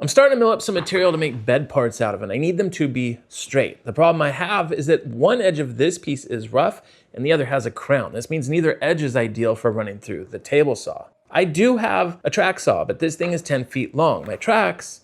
I'm starting to mill up some material to make bed parts out of it. I need them to be straight. The problem I have is that one edge of this piece is rough and the other has a crown. This means neither edge is ideal for running through the table saw. I do have a track saw, but this thing is 10 feet long. My tracks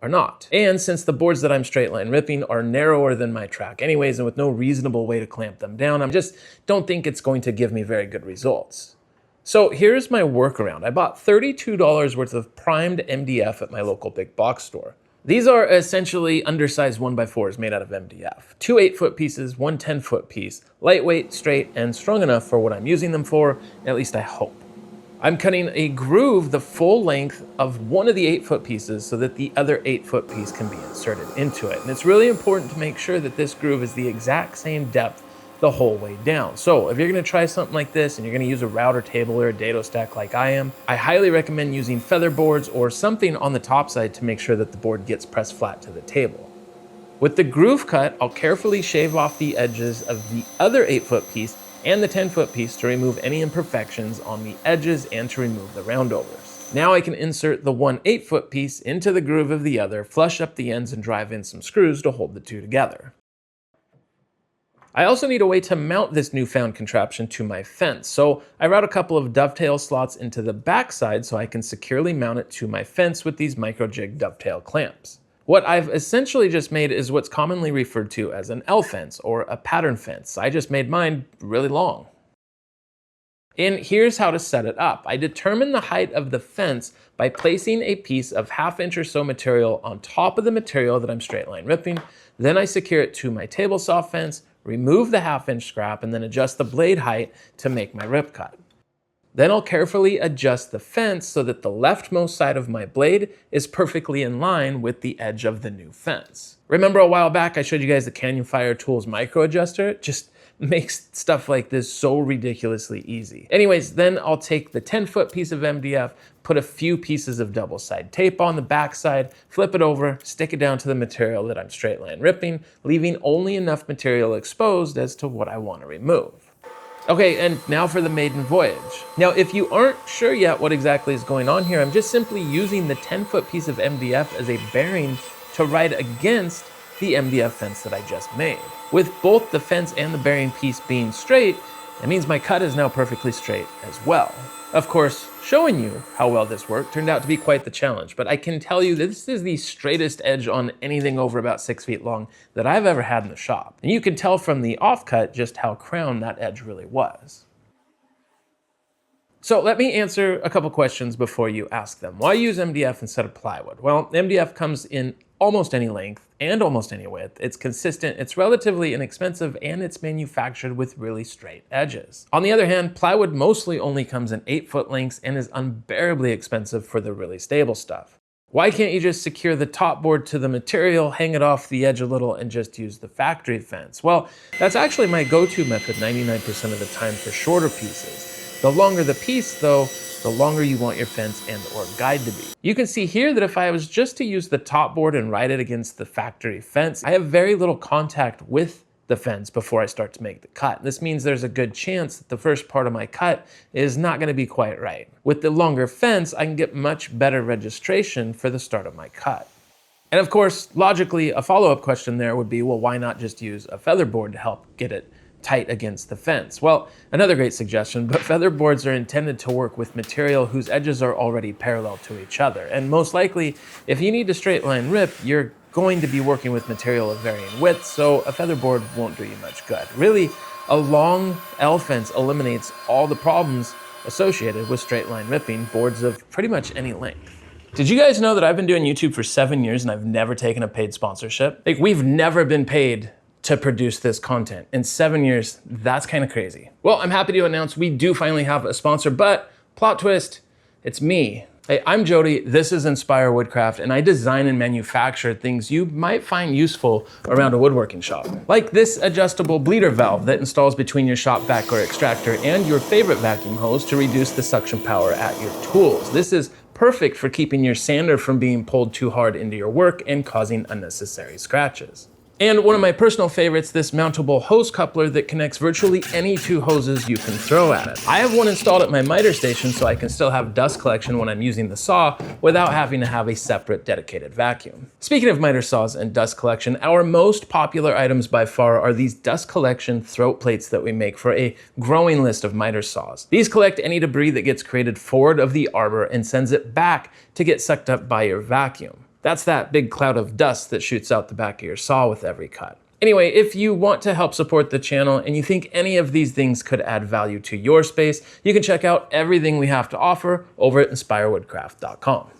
are not. And since the boards that I'm straight line ripping are narrower than my track anyways, and with no reasonable way to clamp them down, I just don't think it's going to give me very good results. So here's my workaround. I bought $32 worth of primed MDF at my local big box store. These are essentially undersized 1x4s made out of MDF. 2 8-foot pieces, 1 10-foot piece, lightweight, straight, and strong enough for what I'm using them for, at least I hope. I'm cutting a groove the full length of one of the 8-foot pieces so that the other 8-foot piece can be inserted into it. And it's really important to make sure that this groove is the exact same depth the whole way down. So if you're gonna try something like this and you're gonna use a router table or a dado stack like I am, I highly recommend using feather boards or something on the top side to make sure that the board gets pressed flat to the table. With the groove cut, I'll carefully shave off the edges of the other 8-foot piece and the 10-foot piece to remove any imperfections on the edges and to remove the roundovers. Now I can insert the one 8-foot piece into the groove of the other, flush up the ends and drive in some screws to hold the two together. I also need a way to mount this newfound contraption to my fence, so I route a couple of dovetail slots into the backside so I can securely mount it to my fence with these micro jig dovetail clamps. What I've essentially just made is what's commonly referred to as an L fence or a pattern fence. I just made mine really long. And here's how to set it up. I determine the height of the fence by placing a piece of 1/2 inch or so material on top of the material that I'm straight line ripping. Then I secure it to my table saw fence, remove the 1/2 inch scrap, and then adjust the blade height to make my rip cut. Then I'll carefully adjust the fence so that the leftmost side of my blade is perfectly in line with the edge of the new fence. Remember a while back I showed you guys the Canyon Fire Tools micro adjuster? It just makes stuff like this so ridiculously easy. Anyways, then I'll take the 10-foot piece of MDF, put a few pieces of double-side tape on the backside, flip it over, stick it down to the material that I'm straight line ripping, leaving only enough material exposed as to what I want to remove. Okay, and now for the maiden voyage. Now, if you aren't sure yet what exactly is going on here, I'm just simply using the 10-foot piece of MDF as a bearing to ride against the MDF fence that I just made. With both the fence and the bearing piece being straight, that means my cut is now perfectly straight as well. Of course, showing you how well this worked turned out to be quite the challenge, but I can tell you that this is the straightest edge on anything over about 6 feet long that I've ever had in the shop. And you can tell from the offcut just how crowned that edge really was. So let me answer a couple questions before you ask them. Why use MDF instead of plywood? Well, MDF comes in almost any length and almost any width. It's consistent, it's relatively inexpensive, and it's manufactured with really straight edges. On the other hand, plywood mostly only comes in 8-foot lengths and is unbearably expensive for the really stable stuff. Why can't you just secure the top board to the material, hang it off the edge a little, and just use the factory fence? Well, that's actually my go-to method 99% of the time for shorter pieces. The longer the piece, though, the longer you want your fence and or guide to be. You can see here that if I was just to use the top board and ride it against the factory fence, I have very little contact with the fence before I start to make the cut. This means there's a good chance that the first part of my cut is not gonna be quite right. With the longer fence, I can get much better registration for the start of my cut. And of course, logically, a follow-up question there would be, well, why not just use a feather board to help get it tight against the fence? Well, another great suggestion, but feather boards are intended to work with material whose edges are already parallel to each other. And most likely, if you need to straight line rip, you're going to be working with material of varying widths, so a feather board won't do you much good. Really, a long L fence eliminates all the problems associated with straight line ripping boards of pretty much any length. Did you guys know that I've been doing YouTube for 7 years and I've never taken a paid sponsorship? Like, we've never been paid to produce this content. In 7 years, that's kind of crazy. Well, I'm happy to announce we do finally have a sponsor, but plot twist, it's me. Hey, I'm Jody, this is Inspire Woodcraft, and I design and manufacture things you might find useful around a woodworking shop. Like this adjustable bleeder valve that installs between your shop vac or extractor and your favorite vacuum hose to reduce the suction power at your tools. This is perfect for keeping your sander from being pulled too hard into your work and causing unnecessary scratches. And one of my personal favorites, this mountable hose coupler that connects virtually any two hoses you can throw at it. I have one installed at my miter station so I can still have dust collection when I'm using the saw without having to have a separate dedicated vacuum. Speaking of miter saws and dust collection, our most popular items by far are these dust collection throat plates that we make for a growing list of miter saws. These collect any debris that gets created forward of the arbor and sends it back to get sucked up by your vacuum. That's that big cloud of dust that shoots out the back of your saw with every cut. Anyway, if you want to help support the channel and you think any of these things could add value to your space, you can check out everything we have to offer over at inspirewoodcraft.com.